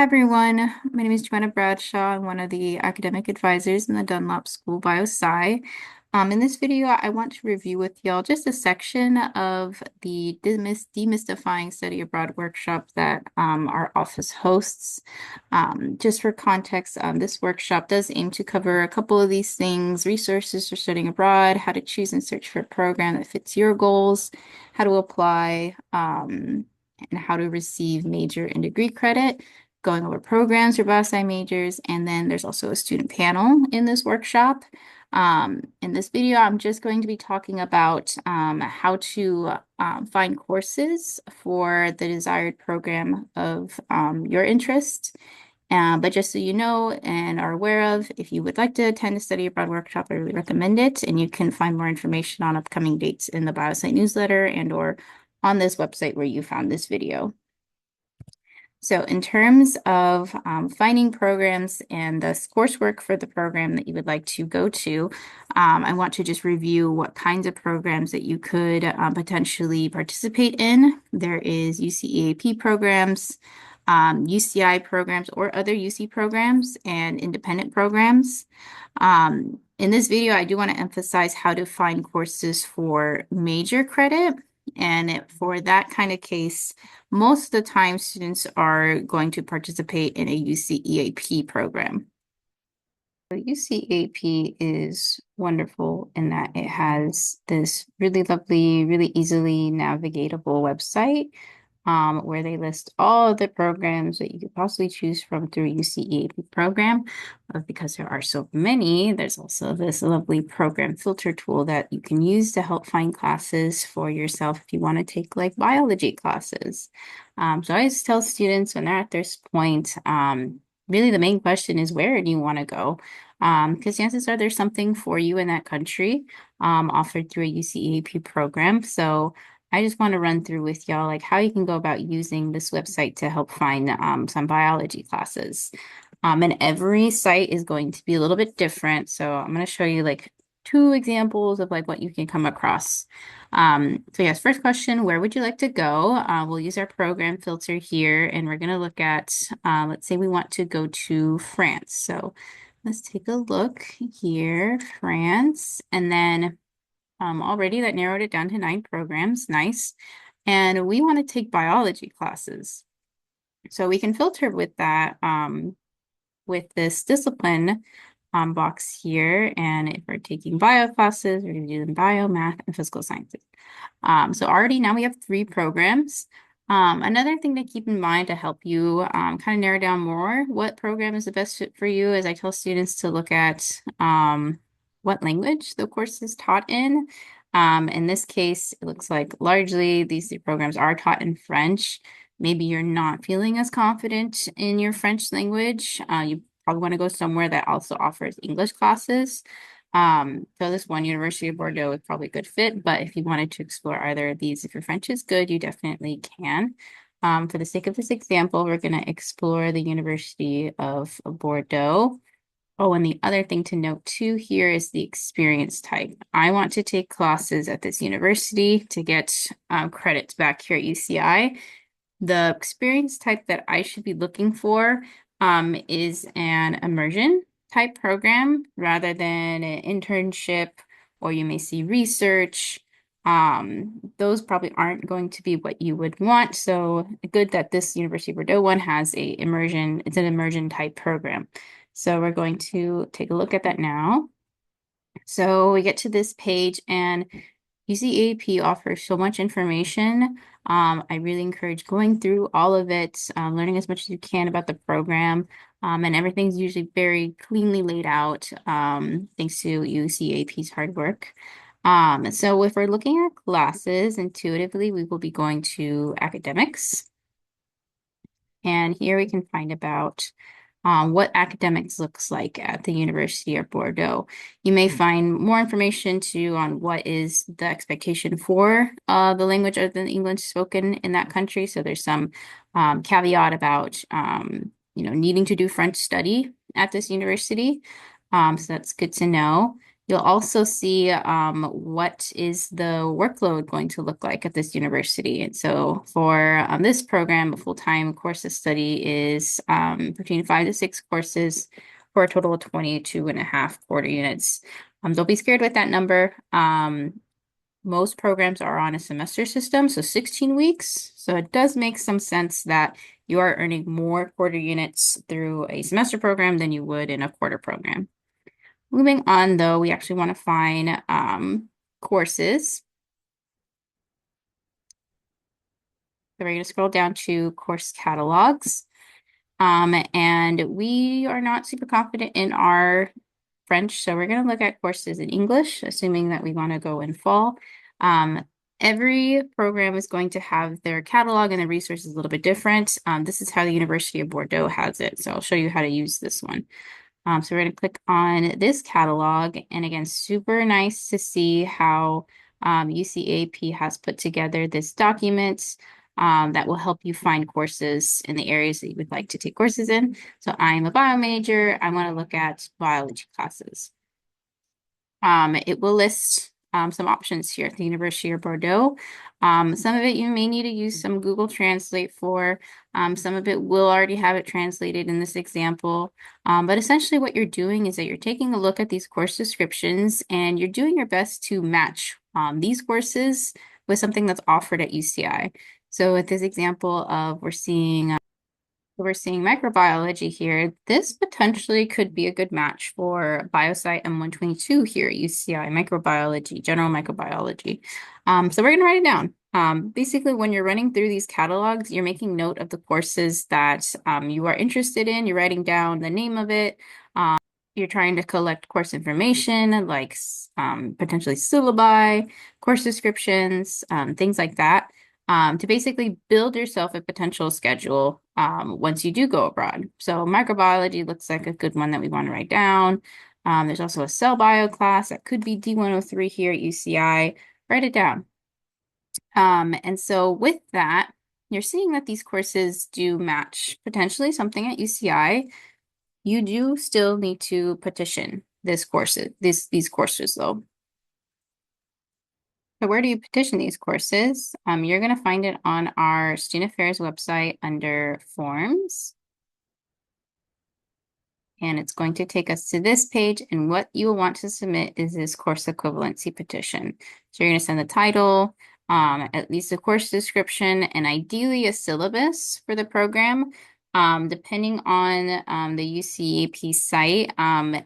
Hi everyone, my name is Joanna Bradshaw. I'm one of the academic advisors in the Dunlop School BioSci. In this video, I want to review with y'all just a section of the Demystifying Study Abroad workshop that our office hosts. Just for context, this workshop does aim to cover a couple of these things: resources for studying abroad, how to choose and search for a program that fits your goals, how to apply, and how to receive major and degree credit, going over programs for BioSci majors, and then there's also a student panel in this workshop. In this video, I'm just going to be talking about how to find courses for the desired program of your interest. But just so you know and are aware of, if you would like to attend a study abroad workshop, I really recommend it. And you can find more information on upcoming dates in the BioSci newsletter and or on this website where you found this video. So in terms of finding programs and the coursework for the program that you would like to go to, I want to just review what kinds of programs that you could potentially participate in. There is UC-EAP programs, UCI programs, or other UC programs and independent programs. In this video, I do want to emphasize how to find courses for major credit. And for that kind of case, most of the time students are going to participate in a UC-EAP program. So UC-EAP is wonderful in that it has this really lovely, really easily navigatable website where they list all of the programs that you could possibly choose from through UC-EAP program. But because there are so many, there's also this lovely program filter tool that you can use to help find classes for yourself if you want to take like biology classes. So I always tell students when they're at this point, really the main question is, where do you want to go? Because chances are there's something for you in that country offered through a UC-EAP program. So I just want to run through with y'all like how you can go about using this website to help find some biology classes. And every site is going to be a little bit different. So I'm going to show you like two examples of like what you can come across. So yes, first question, where would you like to go? We'll use our program filter here and we're going to look at, let's say we want to go to France. So let's take a look here, France, and then already that narrowed it down to 9 programs. Nice. And we want to take biology classes. So we can filter with that with this discipline box here. And if we're taking bio classes, we're going to do them bio, math, and physical sciences. So already now we have 3 programs. Another thing to keep in mind to help you kind of narrow down more what program is the best fit for you is I tell students to look at what language the course is taught in. In this case, it looks like largely these 3 programs are taught in French. Maybe you're not feeling as confident in your French language. You probably want to go somewhere that also offers English classes. So this one, University of Bordeaux, is probably a good fit, but if you wanted to explore either of these, if your French is good, you definitely can. For the sake of this example, we're going to explore the University of Bordeaux. Oh, and the other thing to note too here is the experience type. I want to take classes at this university to get credits back here at UCI. The experience type that I should be looking for is an immersion type program rather than an internship, or you may see research. Those probably aren't going to be what you would want. So good that this University of Bordeaux one has a immersion, it's an immersion type program. So we're going to take a look at that now. So we get to this page and UC-EAP offers so much information. I really encourage going through all of it, learning as much as you can about the program, and everything's usually very cleanly laid out, thanks to UC-EAP's hard work. So if we're looking at classes, intuitively, we will be going to academics. And here we can find about what academics looks like at the University of Bordeaux. You may find more information too on what is the expectation for the language other than English spoken in that country. So there's some caveat about needing to do French study at this university. So that's good to know. You'll also see what is the workload going to look like at this university. And so for this program, a full-time course of study is between 5 to 6 courses for a total of 22.5 quarter units. Don't be scared with that number. Most programs are on a semester system, so 16 weeks. So it does make some sense that you are earning more quarter units through a semester program than you would in a quarter program. Moving on, though, we actually want to find courses. So we're going to scroll down to course catalogs. And we are not super confident in our French, so we're going to look at courses in English, assuming that we want to go in fall. Every program is going to have their catalog and the resources a little bit different. This is how the University of Bordeaux has it, so I'll show you how to use this one. So we're going to click on this catalog, and again, super nice to see how UCAP has put together this document that will help you find courses in the areas that you would like to take courses in. So I'm a bio major. I want to look at biology classes. It will list some options here at the University of Bordeaux. Some of it you may need to use some Google Translate for. Some of it will already have it translated in this example. But essentially what you're doing is that you're taking a look at these course descriptions and you're doing your best to match these courses with something that's offered at UCI. So with this example of we're seeing microbiology here. This potentially could be a good match for Biosci M122 here at UCI, microbiology, general microbiology. So we're going to write it down. Basically, when you're running through these catalogs, you're making note of the courses that you are interested in. You're writing down the name of it. You're trying to collect course information like potentially syllabi, course descriptions, things like that. To basically build yourself a potential schedule once you do go abroad. So microbiology looks like a good one that we want to write down. There's also a cell bio class that could be D103 here at UCI. Write it down. And so with that, you're seeing that these courses do match potentially something at UCI. You do still need to petition these courses though. So where do you petition these courses? You're going to find it on our Student Affairs website under Forms. And it's going to take us to this page. And what you will want to submit is this course equivalency petition. So you're going to send the title, at least a course description, and ideally a syllabus for the program. Depending on the UCAP site,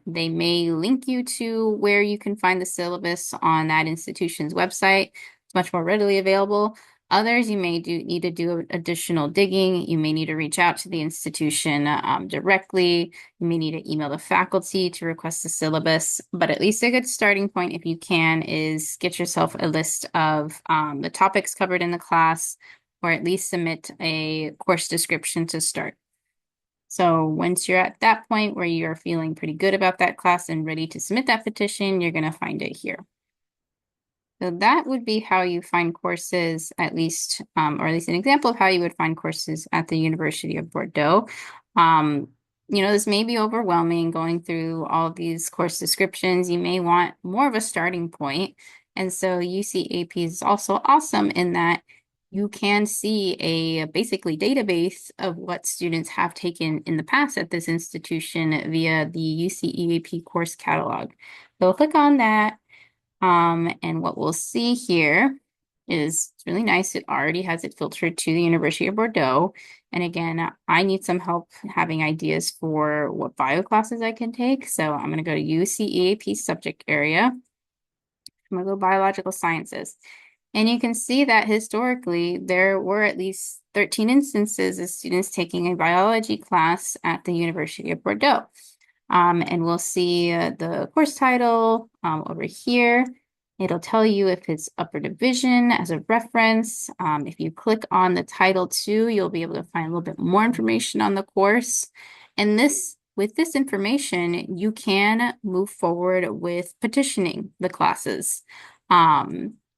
they may link you to where you can find the syllabus on that institution's website. It's much more readily available. Others, you may need to do additional digging. You may need to reach out to the institution directly. You may need to email the faculty to request the syllabus, but at least a good starting point, if you can, is get yourself a list of the topics covered in the class, or at least submit a course description to start. So once you're at that point where you're feeling pretty good about that class and ready to submit that petition, you're going to find it here. So that would be how you find courses, at least, or at least an example of how you would find courses at the University of Bordeaux. This may be overwhelming going through all of these course descriptions. You may want more of a starting point. And so UCAP is also awesome in that you can see a basically database of what students have taken in the past at this institution via the UCEAP course catalog. So click on that. And what we'll see here is it's really nice. It already has it filtered to the University of Bordeaux. And again, I need some help having ideas for what bio classes I can take. So I'm going to go to UCEAP subject area. I'm going to go biological sciences. And you can see that historically, there were at least 13 instances of students taking a biology class at the University of Bordeaux. And we'll see the course title over here. It'll tell you if it's upper division as a reference. If you click on the title too, you'll be able to find a little bit more information on the course. And with this information, you can move forward with petitioning the classes.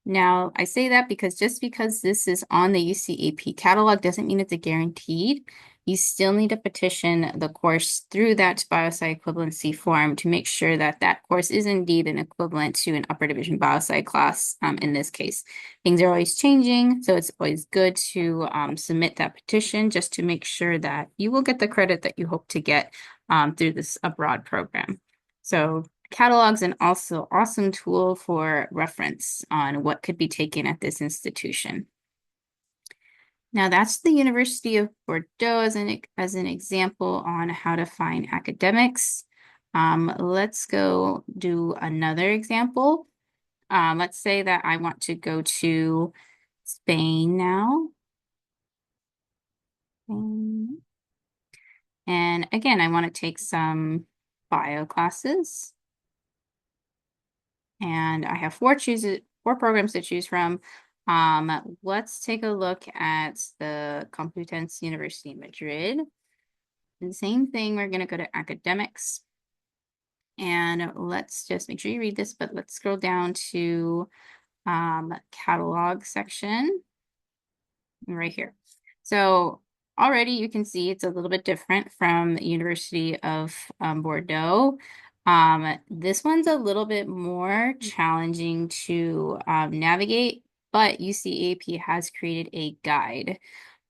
Now, I say that because just because this is on the UCAP catalog doesn't mean it's a guaranteed. you still need to petition the course through that biosci equivalency form to make sure that that course is indeed an equivalent to an upper division biosci class. In this case, things are always changing, so it's always good to submit that petition just to make sure that you will get the credit that you hope to get through this abroad program. So catalog's an also awesome tool for reference on what could be taken at this institution. Now that's the University of Bordeaux as an example on how to find academics. Let's go do another example. Let's say that I want to go to Spain now. And again, I want to take some bio classes. And I have four programs to choose from. Let's take a look at the Complutense University Madrid. And same thing, we're going to go to academics. And let's just make sure you read this, but let's scroll down to catalog section right here. So already you can see it's a little bit different from the University of Bordeaux. This one's a little bit more challenging to navigate, but UCAP has created a guide.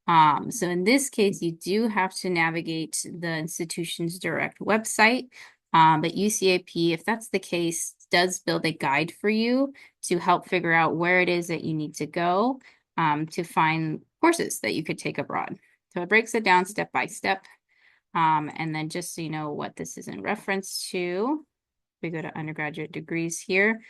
So in this case, you do have to navigate the institution's direct website, but UCAP, if that's the case, does build a guide for you to help figure out where it is that you need to go to find courses that you could take abroad. So it breaks it down step by step. And then just so you know what this is in reference to, we go to undergraduate degrees here.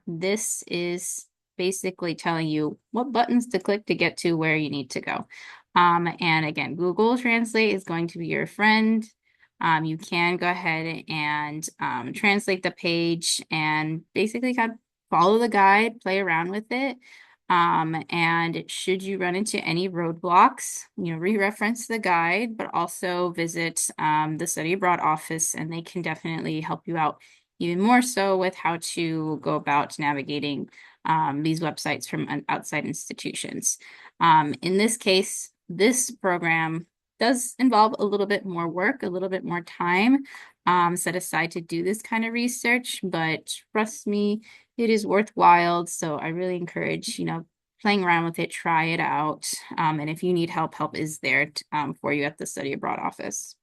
This is basically telling you what buttons to click to get to where you need to go. And again, Google Translate is going to be your friend. You can go ahead and translate the page and basically kind of follow the guide, play around with it. And should you run into any roadblocks, re-reference the guide, but also visit the study abroad office, and they can definitely help you out even more so with how to go about navigating these websites from outside institutions. In this case, this program does involve a little bit more work, a little bit more time set aside to do this kind of research, but trust me, it is worthwhile. So I really encourage, playing around with it, try it out. And if you need help, help is there for you at the study abroad office.